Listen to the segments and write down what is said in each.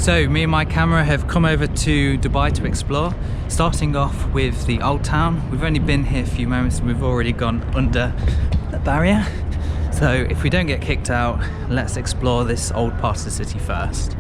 So me and my camera have come over to Dubai to explore, starting off with the old town. We've only been here a few moments and we've already gone under the barrier. So if we don't get kicked out, let's explore this old part of the city first.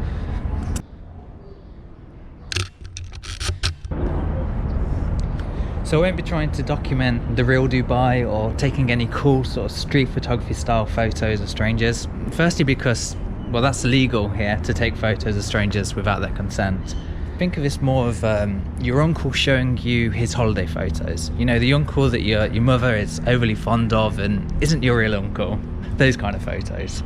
So I won't be trying to document the real Dubai or taking any cool sort of street photography style photos of strangers. Firstly because, well, that's illegal here to take photos of strangers without their consent. Think of this more of your uncle showing you his holiday photos. You know, the uncle that your mother is overly fond of and isn't your real uncle. Those kind of photos.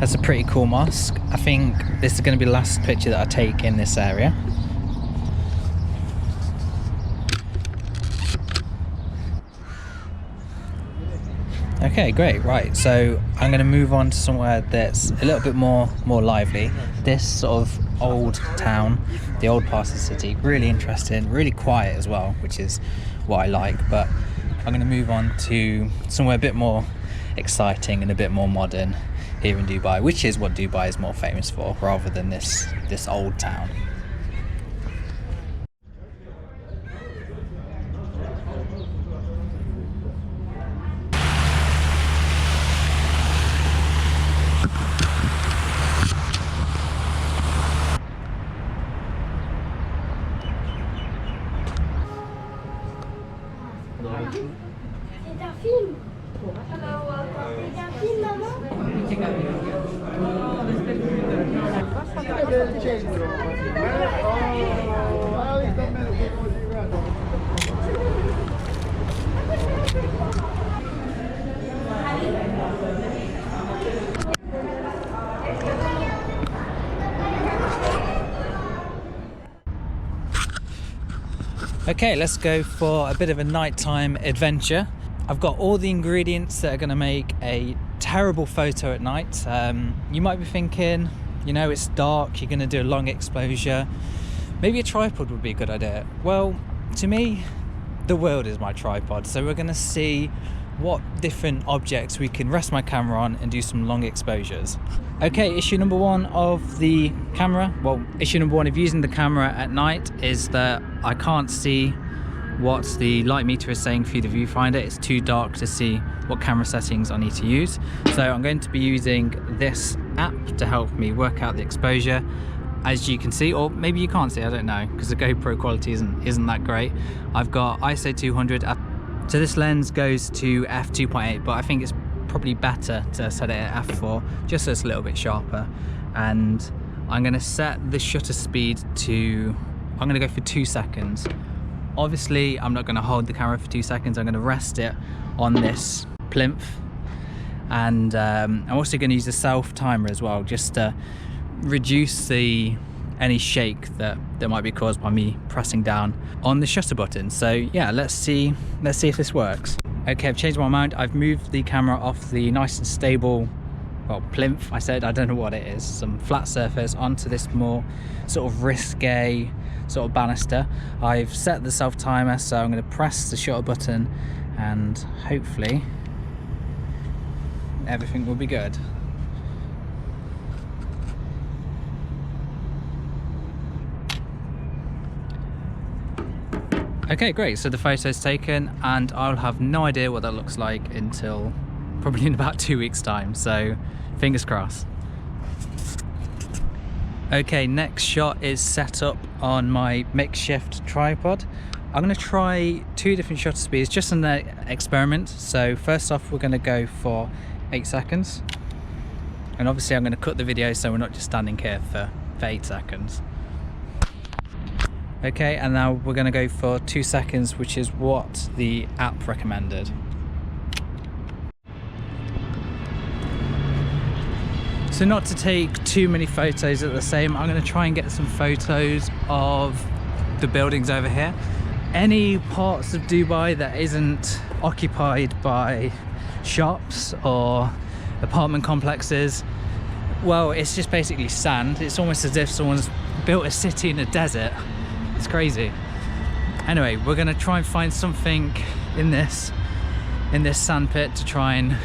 That's a pretty cool mosque. I think this is going to be the last picture that I take in this area. Okay, great. Right, so I'm going to move on to somewhere that's a little bit more lively. This sort of old town, the old part of the city, really interesting, really quiet as well, which is what I like. But I'm going to move on to somewhere a bit more exciting and a bit more modern here in Dubai, which is what Dubai is more famous for, rather than this old town. C'est un film. C'est un film, maman. Okay, let's go for a bit of a nighttime adventure. I've got all the ingredients that are going to make a terrible photo at night. You might be thinking, you know, it's dark, you're going to do a long exposure. Maybe a tripod would be a good idea. Well, to me, the world is my tripod. So we're going to see what different objects we can rest my camera on and do some long exposures. Okay, issue number one of the camera, well, issue number one of using the camera at night is that I can't see what the light meter is saying through the viewfinder. It's too dark to see what camera settings I need to use. So I'm going to be using this app to help me work out the exposure. As you can see, or maybe you can't see, I don't know, because the GoPro quality isn't that great. I've got ISO 200. So this lens goes to f2.8, but I think it's probably better to set it at f4, just so it's a little bit sharper. And I'm going to set the shutter speed to, I'm going to go for 2 seconds. Obviously, I'm not going to hold the camera for 2 seconds. I'm going to rest it on this plinth. And I'm also going to use the self timer as well, just to reduce any shake that might be caused by me pressing down on the shutter button. So yeah, let's see if this works. Okay, I've changed my mind. I've moved the camera off the nice and stable, well, plinth, I don't know what it is, some flat surface, onto this more sort of risque sort of banister. I've set the self timer, so I'm going to press the shutter button and hopefully everything will be good. Okay, great. So the photo's taken and I'll have no idea what that looks like until probably in about 2 weeks time. So fingers crossed. Okay, next shot is set up on my makeshift tripod. I'm going to try 2 different shutter speeds, just an experiment. So first off, we're going to go for 8 seconds. And obviously I'm going to cut the video so we're not just standing here for 8 seconds. Okay, and now we're going to go for 2 seconds, which is what the app recommended. So not to take too many photos at the same, I'm going to try and get some photos of the buildings over here. Any parts of Dubai that isn't occupied by shops or apartment complexes, well, it's just basically sand. It's almost as if someone's built a city in a desert. It's crazy. Anyway, we're going to try and find something in this sand pit to try and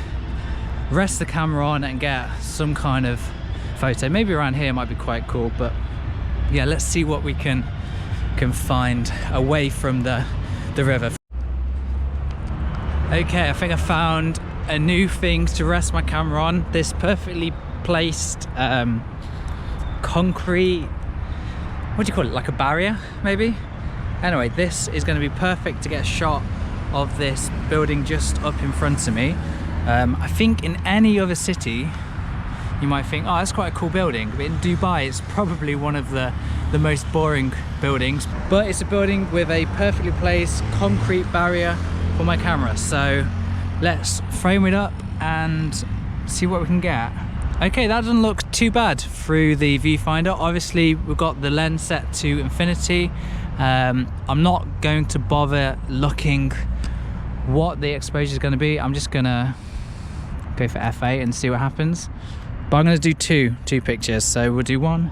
rest the camera on and get some kind of photo. Maybe around here might be quite cool, but yeah, let's see what we can find away from the river. Okay, I think I found a new thing to rest my camera on. This perfectly placed concrete, what do you call it, like a barrier maybe? Anyway, this is going to be perfect to get a shot of this building just up in front of me. I think in any other city you might think, oh, that's quite a cool building, but in Dubai it's probably one of the most boring buildings. But it's a building with a perfectly placed concrete barrier for my camera, so let's frame it up and see what we can get. Okay, that doesn't look too bad through the viewfinder. Obviously we've got the lens set to infinity. I'm not going to bother looking what the exposure is going to be. I'm just gonna go for f8 and see what happens. But I'm going to do two pictures, so we'll do one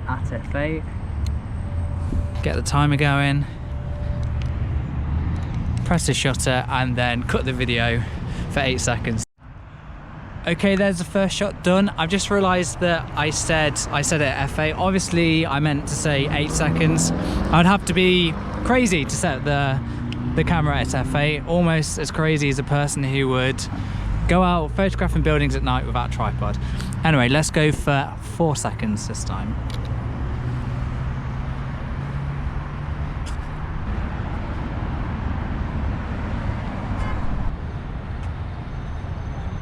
at f8, get the timer going, press the shutter, and then cut the video for 8 seconds. Okay, there's the first shot done. I've just realized that I said it at f8. Obviously I meant to say 8 seconds. I'd have to be crazy to set the camera at f8, almost as crazy as a person who would go out photographing buildings at night without a tripod. Anyway, let's go for 4 seconds this time.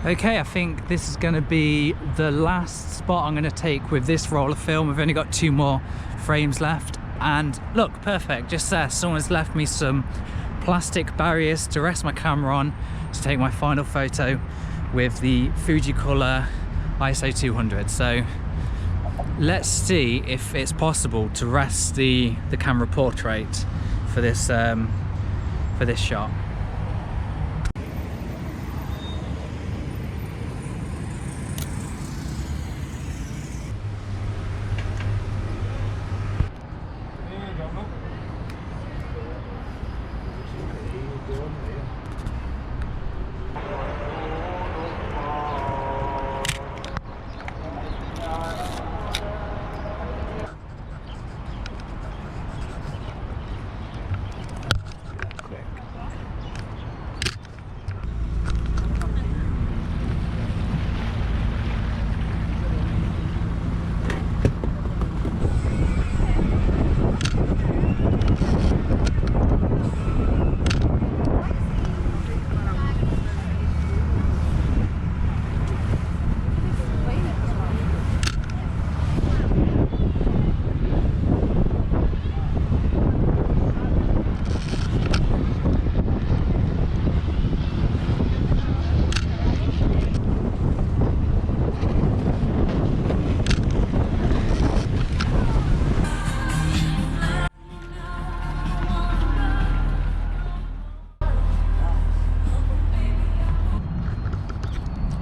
Okay, I think this is going to be the last spot I'm going to take with this roll of film. We've only got 2 more frames left, and look, perfect, just there. Someone's left me some plastic barriers to rest my camera on to take my final photo with the fujicolor ISO 200. So let's see if it's possible to rest the camera portrait for this shot.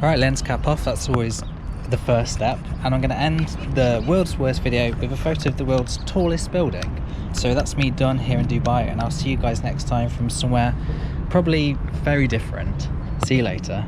Alright, lens cap off, that's always the first step. And I'm going to end the world's worst video with a photo of the world's tallest building. So that's me done here in Dubai, and I'll see you guys next time from somewhere probably very different. See you later.